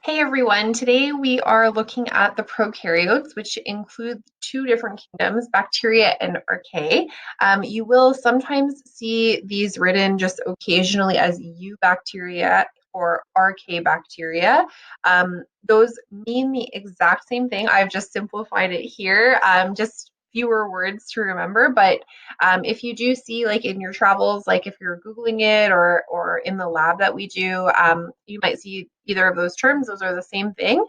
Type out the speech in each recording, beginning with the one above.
Hey everyone, today we are looking at the prokaryotes, which include two different kingdoms, bacteria and archaea. You will sometimes see these written just occasionally as eubacteria or archaebacteria. Those mean the exact same thing. I've just simplified it here, just fewer words to remember. But if you do see, like in your travels, like if you're Googling it or in the lab that we do, you might see either of those terms. Those are the same thing.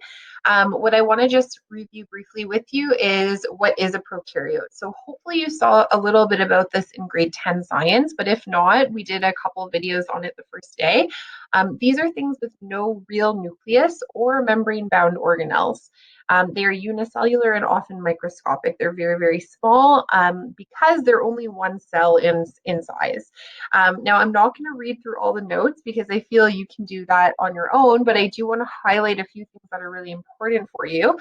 What I want to just review briefly with you is what is a prokaryote. So hopefully you saw a little bit about this in grade 10 science, but if not, we did a couple of videos on it the first day. These are things with no real nucleus or membrane-bound organelles. They are unicellular and often microscopic. They're very, very small because they're only one cell in size. Now, I'm not going to read through all the notes because I feel you can do that on your own, but I do want to highlight a few things that are really important for you.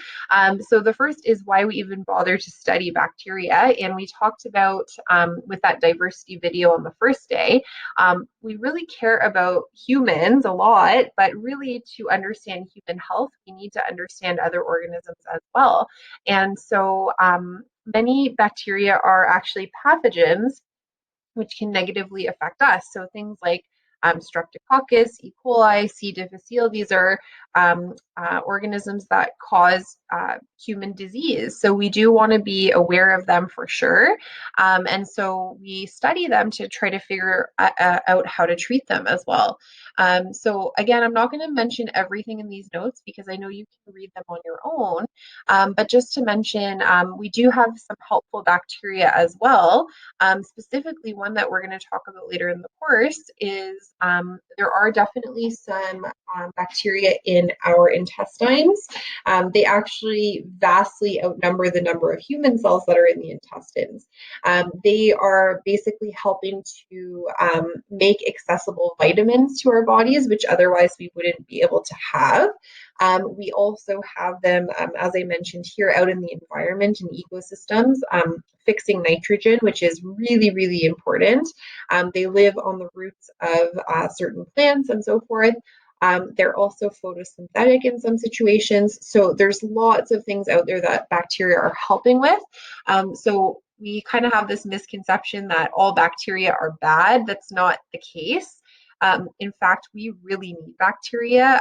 So the first is why we even bother to study bacteria. And we talked about with that diversity video on the first day, we really care about humans a lot, but really to understand human health, we need to understand other organisms as well. And so many bacteria are actually pathogens which can negatively affect us. So things like Streptococcus, E. coli, C. difficile, these are organisms that cause human disease. So we do want to be aware of them for sure. And so we study them to try to figure out how to treat them as well. So again, I'm not going to mention everything in these notes because I know you can read them on your own. But just to mention, we do have some helpful bacteria as well. Specifically, one that we're going to talk about later in the course is there are definitely some bacteria in our intestines. They actually vastly outnumber the number of human cells that are in the intestines. They are basically helping to make accessible vitamins to our bodies, which otherwise we wouldn't be able to have. We also have them, as I mentioned here, out in the environment and ecosystems, fixing nitrogen, which is really, really important. They live on the roots of certain plants and so forth. They're also photosynthetic in some situations. So there's lots of things out there that bacteria are helping with. So we kind of have this misconception that all bacteria are bad. That's not the case. In fact, we really need bacteria.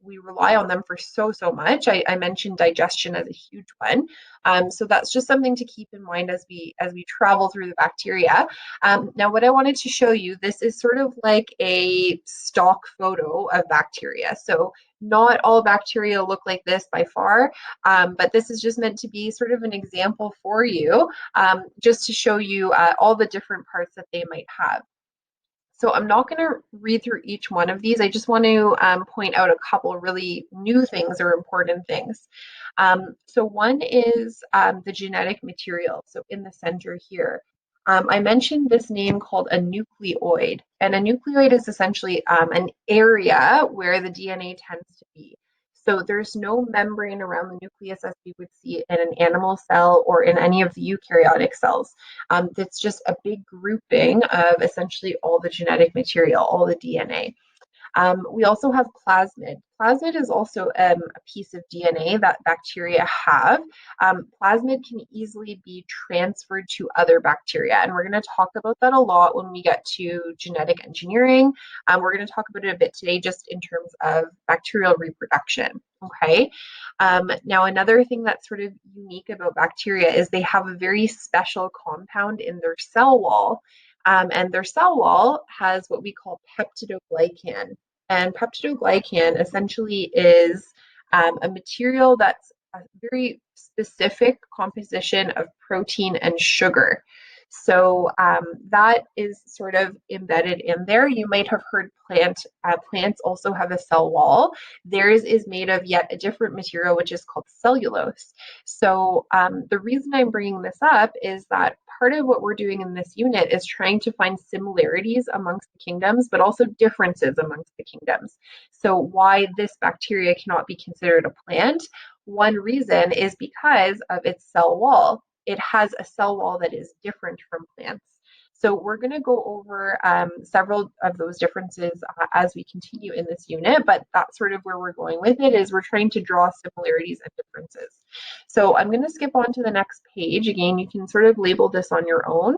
We rely on them for so much. I mentioned digestion as a huge one. So that's just something to keep in mind as we travel through the bacteria. Now, what I wanted to show you, this is sort of like a stock photo of bacteria. So not all bacteria look like this by far, but this is just meant to be sort of an example for you, just to show you all the different parts that they might have. So I'm not going to read through each one of these. I just want to point out a couple really new things or important things. So one is the genetic material. So in the center here, I mentioned this name called a nucleoid. And a nucleoid is essentially an area where the DNA tends to be. So there's no membrane around the nucleus as we would see in an animal cell or in any of the eukaryotic cells. That's just a big grouping of essentially all the genetic material, all the DNA. We also have plasmid. Plasmid is also a piece of DNA that bacteria have. Plasmid can easily be transferred to other bacteria, and we're going to talk about that a lot when we get to genetic engineering. We're going to talk about it a bit today just in terms of bacterial reproduction. Okay. Now, another thing that's sort of unique about bacteria is they have a very special compound in their cell wall. And their cell wall has what we call peptidoglycan. And peptidoglycan essentially is a material that's a very specific composition of protein and sugar. So that is sort of embedded in there. You might have heard plants also have a cell wall. Theirs is made of yet a different material, which is called cellulose. So the reason I'm bringing this up is that part of what we're doing in this unit is trying to find similarities amongst the kingdoms, but also differences amongst the kingdoms. So why this bacteria cannot be considered a plant? One reason is because of its cell wall. It has a cell wall that is different from plants. So we're going to go over several of those differences as we continue in this unit, but that's sort of where we're going with it, is we're trying to draw similarities and differences. So I'm going to skip on to the next page. Again, you can sort of label this on your own.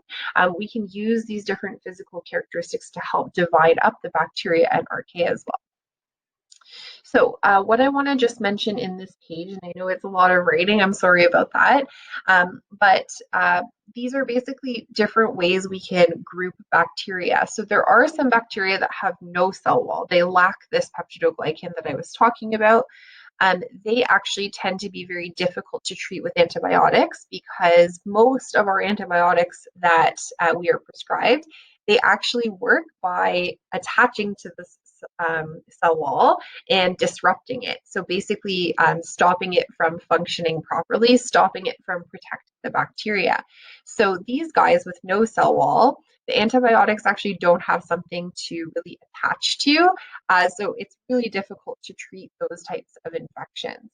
We can use these different physical characteristics to help divide up the bacteria and archaea as well. So what I want to just mention in this page, and I know it's a lot of writing, I'm sorry about that, but these are basically different ways we can group bacteria. So there are some bacteria that have no cell wall. They lack this peptidoglycan that I was talking about. They actually tend to be very difficult to treat with antibiotics because most of our antibiotics that we are prescribed, they actually work by attaching to the cell wall and disrupting it. So basically stopping it from functioning properly, stopping it from protecting the bacteria. So these guys with no cell wall, the antibiotics actually don't have something to really attach to. So it's really difficult to treat those types of infections.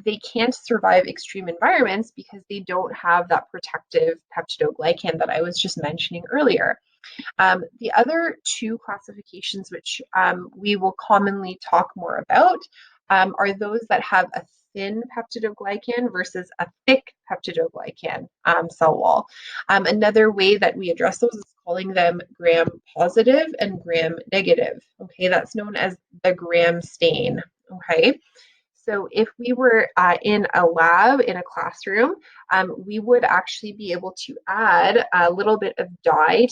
They can't survive extreme environments because they don't have that protective peptidoglycan that I was just mentioning earlier. The other two classifications, which we will commonly talk more about, are those that have a thin peptidoglycan versus a thick peptidoglycan cell wall. Another way that we address those is calling them gram positive and gram negative. Okay, that's known as the gram stain. Okay. So if we were in a lab, in a classroom, we would actually be able to add a little bit of dye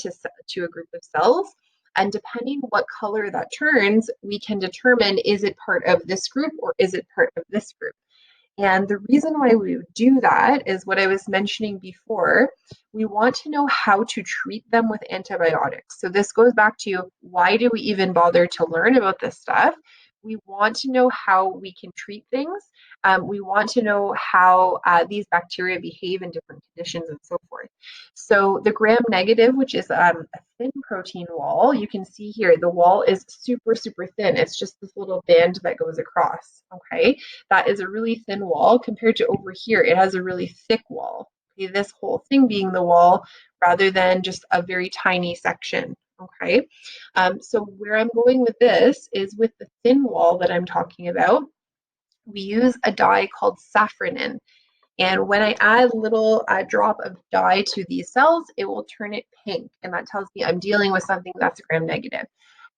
to a group of cells. And depending what color that turns, we can determine, is it part of this group or is it part of this group? And the reason why we would do that is what I was mentioning before. We want to know how to treat them with antibiotics. So this goes back to, why do we even bother to learn about this stuff? We want to know how we can treat things. We want to know how these bacteria behave in different conditions and so forth. So the gram negative, which is a thin protein wall, you can see here the wall is super, super thin. It's just this little band that goes across, okay? That is a really thin wall compared to over here, it has a really thick wall. Okay, this whole thing being the wall rather than just a very tiny section. Okay, so where I'm going with this is with the thin wall that I'm talking about, we use a dye called safranin. And when I add a little drop of dye to these cells, it will turn it pink. And that tells me I'm dealing with something that's gram negative.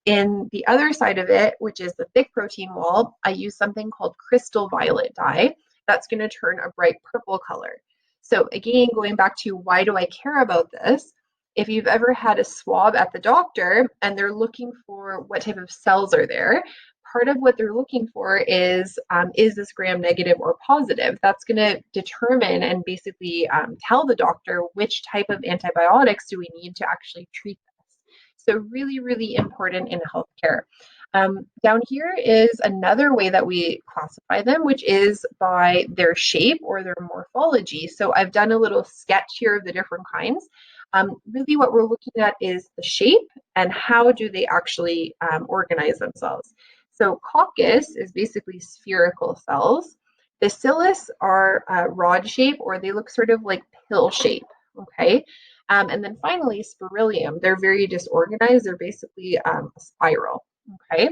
In the other side of it, which is the thick protein wall, I use something called crystal violet dye. That's going to turn a bright purple color. So again, going back to, why do I care about this? If you've ever had a swab at the doctor and they're looking for what type of cells are there, part of what they're looking for is this gram negative or positive? That's going to determine and basically tell the doctor which type of antibiotics do we need to actually treat this. So really, really important in healthcare. Down here is another way that we classify them, which is by their shape or their morphology. So I've done a little sketch here of the different kinds. Really what we're looking at is the shape and how do they actually organize themselves. So coccus is basically spherical cells. Bacillus are rod shape, or they look sort of like pill shape, okay? And then finally, spirillum, they're very disorganized. They're basically a spiral, okay?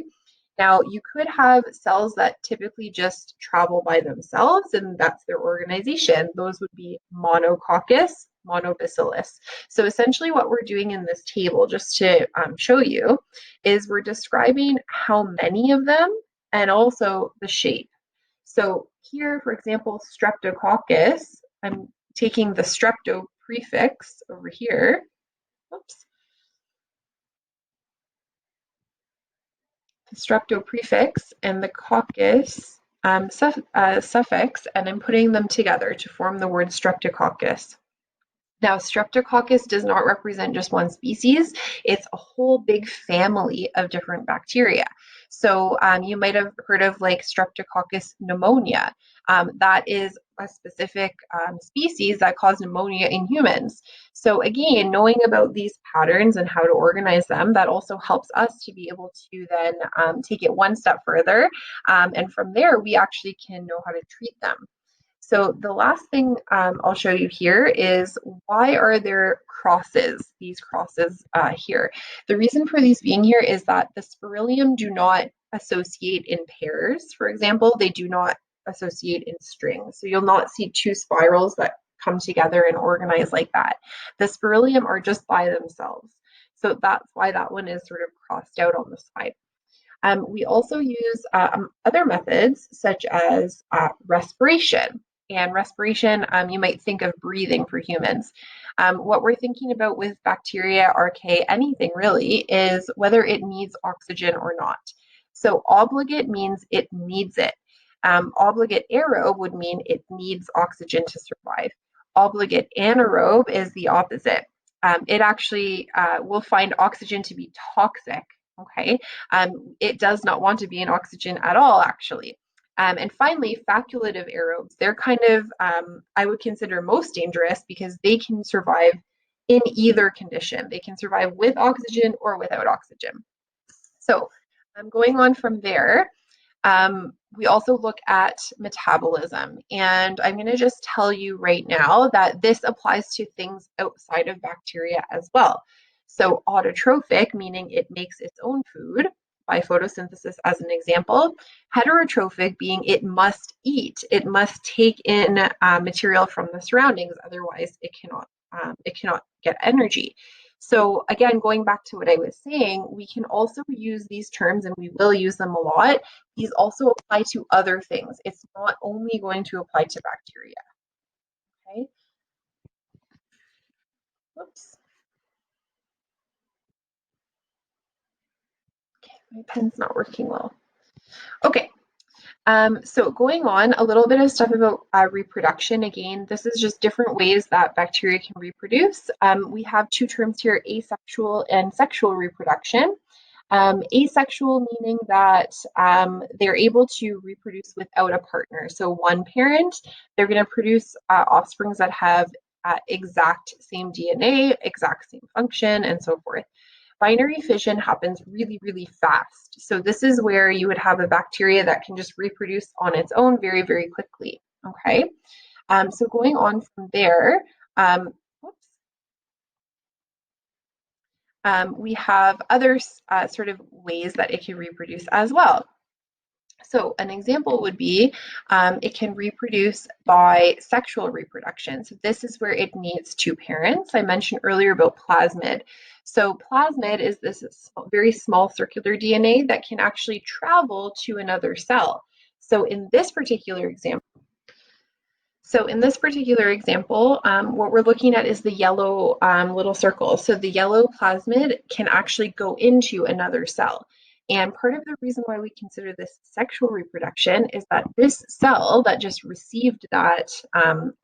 Now, you could have cells that typically just travel by themselves, and that's their organization. Those would be monococcus, monobacillus. So essentially what we're doing in this table, just to show you, is we're describing how many of them and also the shape. So here, for example, streptococcus, I'm taking the strepto prefix over here. Oops. The strepto prefix and the coccus suffix, and I'm putting them together to form the word streptococcus. Now, Streptococcus does not represent just one species. It's a whole big family of different bacteria. So you might have heard of like Streptococcus pneumonia. That is a specific species that cause pneumonia in humans. So again, knowing about these patterns and how to organize them, that also helps us to be able to then take it one step further. And from there, we actually can know how to treat them. So the last thing I'll show you here is why are there crosses, these crosses here. The reason for these being here is that the spirillum do not associate in pairs. For example, they do not associate in strings. So you'll not see two spirals that come together and organize like that. The spirillum are just by themselves. So that's why that one is sort of crossed out on the side. We also use other methods such as respiration. And respiration, you might think of breathing for humans. What we're thinking about with bacteria, archaea, anything really, is whether it needs oxygen or not. So obligate means it needs it. Obligate aerobe would mean it needs oxygen to survive. Obligate anaerobe is the opposite. It actually will find oxygen to be toxic. Okay, it does not want to be in oxygen at all, actually. And finally, facultative aerobes. They're kind of, I would consider most dangerous because they can survive in either condition. They can survive with oxygen or without oxygen. So going on from there, we also look at metabolism. And I'm going to just tell you right now that this applies to things outside of bacteria as well. So autotrophic, meaning it makes its own food by photosynthesis as an example. Heterotrophic being it must eat. It must take in material from the surroundings, otherwise it cannot get energy. So again, going back to what I was saying, we can also use these terms and we will use them a lot. These also apply to other things. It's not only going to apply to bacteria. Okay. Whoops. Okay, my pen's not working well. Okay. So going on, a little bit of stuff about reproduction. Again, this is just different ways that bacteria can reproduce. We have two terms here, asexual and sexual reproduction. Asexual meaning that they're able to reproduce without a partner. So one parent, they're going to produce offsprings that have exact same DNA, exact same function, and so forth. Binary fission happens really, really fast. So this is where you would have a bacteria that can just reproduce on its own very, very quickly. Okay. So going on from there, whoops, we have other sort of ways that it can reproduce as well. So an example would be it can reproduce by sexual reproduction. So this is where it needs two parents. I mentioned earlier about plasmid. So plasmid is this very small circular DNA that can actually travel to another cell. So in this particular example, what we're looking at is the yellow little circle. So the yellow plasmid can actually go into another cell. And part of the reason why we consider this sexual reproduction is that this cell that just received that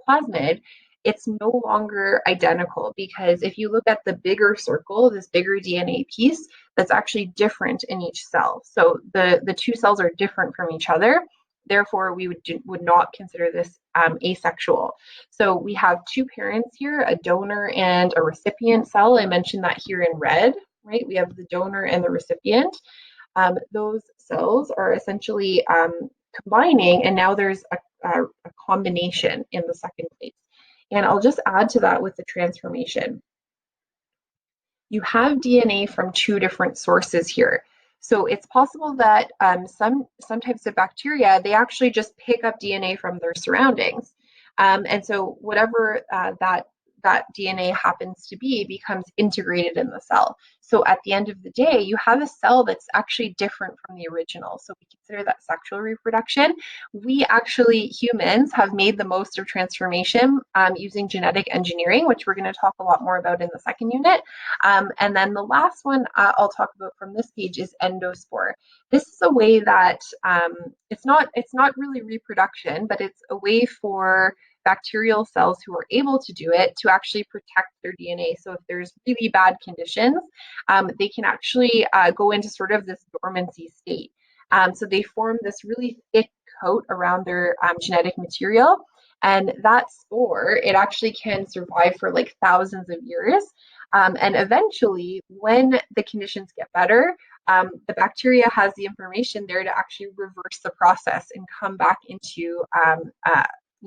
plasmid, it's no longer identical, because if you look at the bigger circle, this bigger DNA piece, that's actually different in each cell. So the two cells are different from each other. Therefore, we would not consider this asexual. So we have two parents here, a donor and a recipient cell. I mentioned that here in red, right? We have the donor and the recipient. Those cells are essentially combining, and now there's a combination in the second place. And I'll just add to that with the transformation. You have DNA from two different sources here. So it's possible that some types of bacteria, they actually just pick up DNA from their surroundings. And so whatever that DNA happens to be becomes integrated in the cell. So at the end of the day, you have a cell that's actually different from the original. So we consider that sexual reproduction. We actually, humans, have made the most of transformation using genetic engineering, which we're going to talk a lot more about in the second unit. And then the last one I'll talk about from this page is endospore. This is a way that it's not really reproduction, but it's a way for bacterial cells who are able to do it to actually protect their DNA. So if there's really bad conditions, they can actually go into sort of this dormancy state. So they form this really thick coat around their genetic material. And that spore, it actually can survive for like thousands of years. And eventually, when the conditions get better, the bacteria has the information there to actually reverse the process and come back into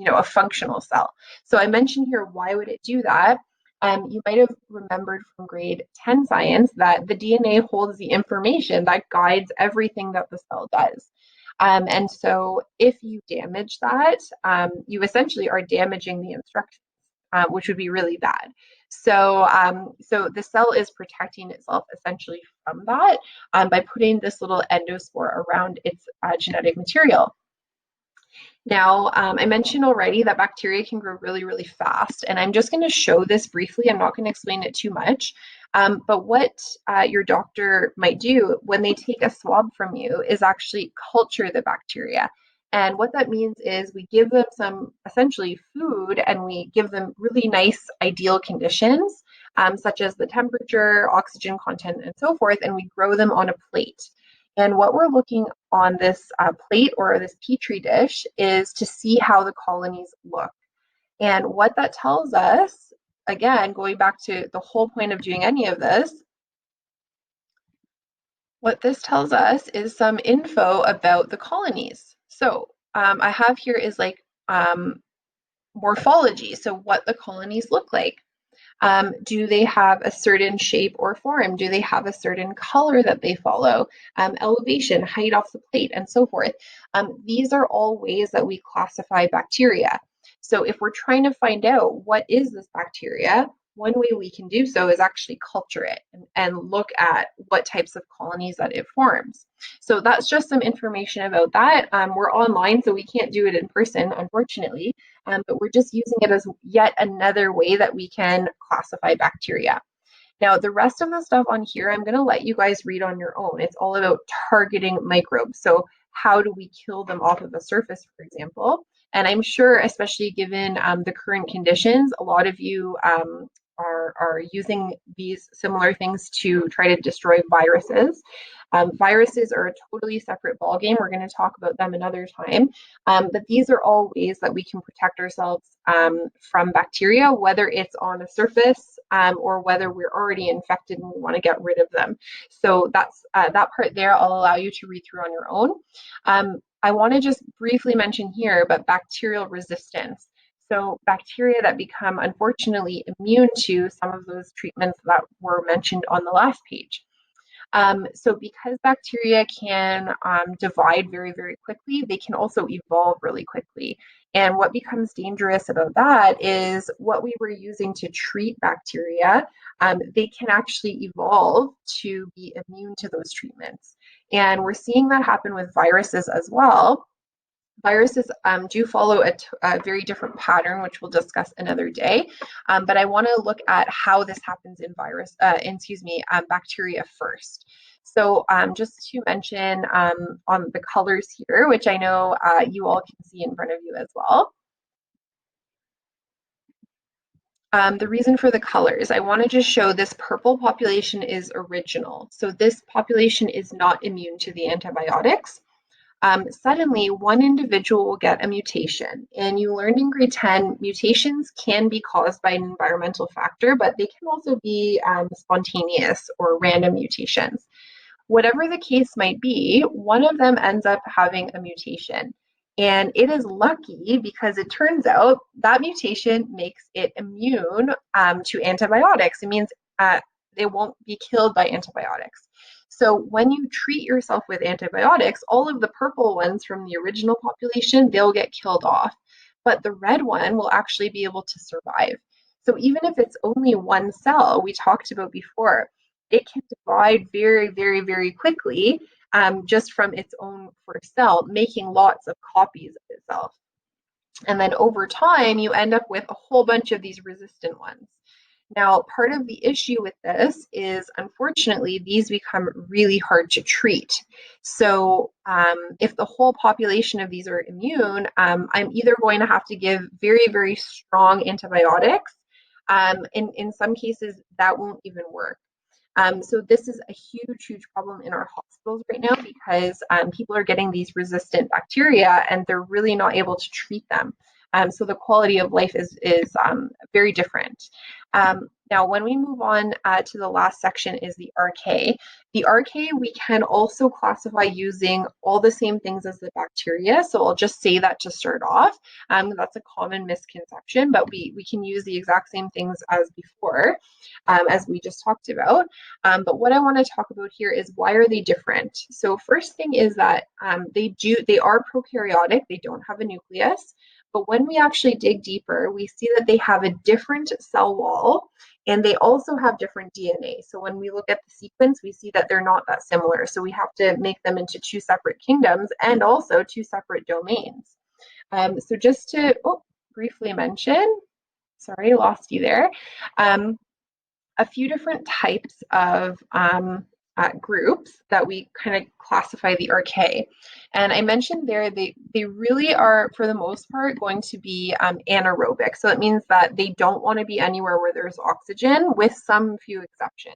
a functional cell. So I mentioned here, why would it do that? You might have remembered from grade 10 science that the DNA holds the information that guides everything that the cell does. And so if you damage that, you essentially are damaging the instructions, which would be really bad. So the cell is protecting itself essentially from that by putting this little endospore around its genetic material. Now, I mentioned already that bacteria can grow really, really fast, and I'm just going to show this briefly. I'm not going to explain it too much. But what your doctor might do when they take a swab from you is actually culture the bacteria. And what that means is we give them some essentially food and we give them really nice, ideal conditions, such as the temperature, oxygen content, and so forth, and we grow them on a plate. And what we're looking on this plate or this petri dish is to see how the colonies look. And what that tells us, again, going back to the whole point of doing any of this, what this tells us is some info about the colonies. So I have here is like morphology, so what the colonies look like. Do they have a certain shape or form? Do they have a certain color that they follow? Elevation, height off the plate, and so forth. These are all ways that we classify bacteria. So if we're trying to find out what is this bacteria, one way we can do so is actually culture it and look at what types of colonies that it forms. So that's just some information about that. We're online, so we can't do it in person, unfortunately, but we're just using it as yet another way that we can classify bacteria. Now, the rest of the stuff on here, I'm going to let you guys read on your own. It's all about targeting microbes. So how do we kill them off of a surface, for example? And I'm sure, especially given the current conditions, a lot of you are using these similar things to try to destroy viruses. Viruses are a totally separate ballgame. We're going to talk about them another time. But these are all ways that we can protect ourselves from bacteria, whether it's on a surface or whether we're already infected and we want to get rid of them. So that's that part there. I'll allow you to read through on your own. I want to just briefly mention here, but bacterial resistance. So bacteria that become, unfortunately, immune to some of those treatments that were mentioned on the last page. So because bacteria can divide very, very quickly, they can also evolve really quickly. And what becomes dangerous about that is what we were using to treat bacteria, they can actually evolve to be immune to those treatments. And we're seeing that happen with viruses as well. Viruses do follow a very different pattern, which we'll discuss another day. But I want to look at how this happens in bacteria first. So just to mention on the colors here, which I know you all can see in front of you as well. The reason for the colors, I want to just show this purple population is original. So this population is not immune to the antibiotics. Suddenly one individual will get a mutation. And you learned in grade 10, mutations can be caused by an environmental factor, but they can also be spontaneous or random mutations. Whatever the case might be, one of them ends up having a mutation. And it is lucky because it turns out that mutation makes it immune to antibiotics. It means they won't be killed by antibiotics. So when you treat yourself with antibiotics, all of the purple ones from the original population, they'll get killed off. But the red one will actually be able to survive. So even if it's only one cell, we talked about before, it can divide very, very, very quickly just from its own first cell, making lots of copies of itself. And then over time, you end up with a whole bunch of these resistant ones. Now, part of the issue with this is, unfortunately, these become really hard to treat. So if the whole population of these are immune, I'm either going to have to give very, very strong antibiotics. In some cases, that won't even work. So this is a huge, huge problem in our hospitals right now because people are getting these resistant bacteria and they're really not able to treat them. So the quality of life is very different. Now, when we move on to the last section is the archaea. The archaea we can also classify using all the same things as the bacteria. So I'll just say that to start off. That's a common misconception, but we can use the exact same things as before, as we just talked about. But what I want to talk about here is why are they different? So first thing is that they are prokaryotic. They don't have a nucleus. But when we actually dig deeper, we see that they have a different cell wall and they also have different DNA. So when we look at the sequence, we see that they're not that similar. So we have to make them into two separate kingdoms and also two separate domains. So just to briefly mention, sorry, lost you there. A few different types of groups that we kind of classify the archaea. And I mentioned there they really are, for the most part, going to be anaerobic. So it means that they don't want to be anywhere where there's oxygen, with some few exceptions.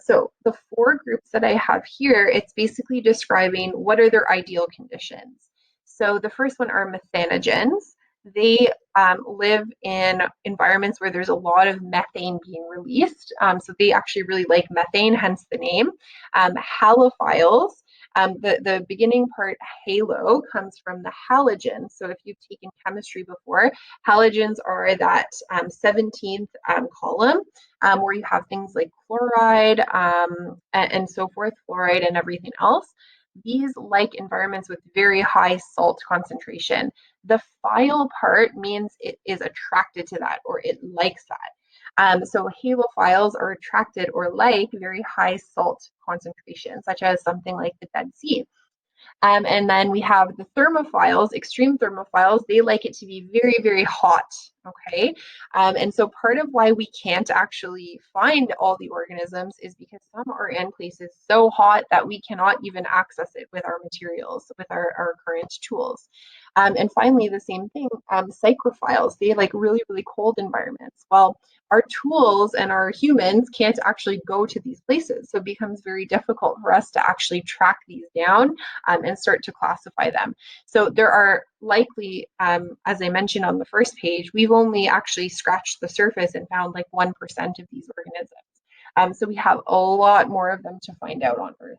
So the four groups that I have here, it's basically describing what are their ideal conditions. So the first one are methanogens. They live in environments where there's a lot of methane being released. So they actually really like methane, hence the name. Halophiles, the beginning part, halo, comes from the halogen. So if you've taken chemistry before, halogens are that 17th column where you have things like chloride and so forth, fluoride and everything else. These like environments with very high salt concentration. The phile part means it is attracted to that or it likes that. So halophiles are attracted or like very high salt concentration, such as something like the Dead Sea. And then we have the thermophiles, extreme thermophiles. They like it to be very, very hot. Okay. And so part of why we can't actually find all the organisms is because some are in places so hot that we cannot even access it with our materials, with our current tools. And finally, the same thing, psychrophiles. They like really, really cold environments. Well, our tools and our humans can't actually go to these places. So it becomes very difficult for us to actually track these down and start to classify them. So there are likely, as I mentioned on the first page, we've only actually scratched the surface and found like 1% of these organisms. So we have a lot more of them to find out on Earth.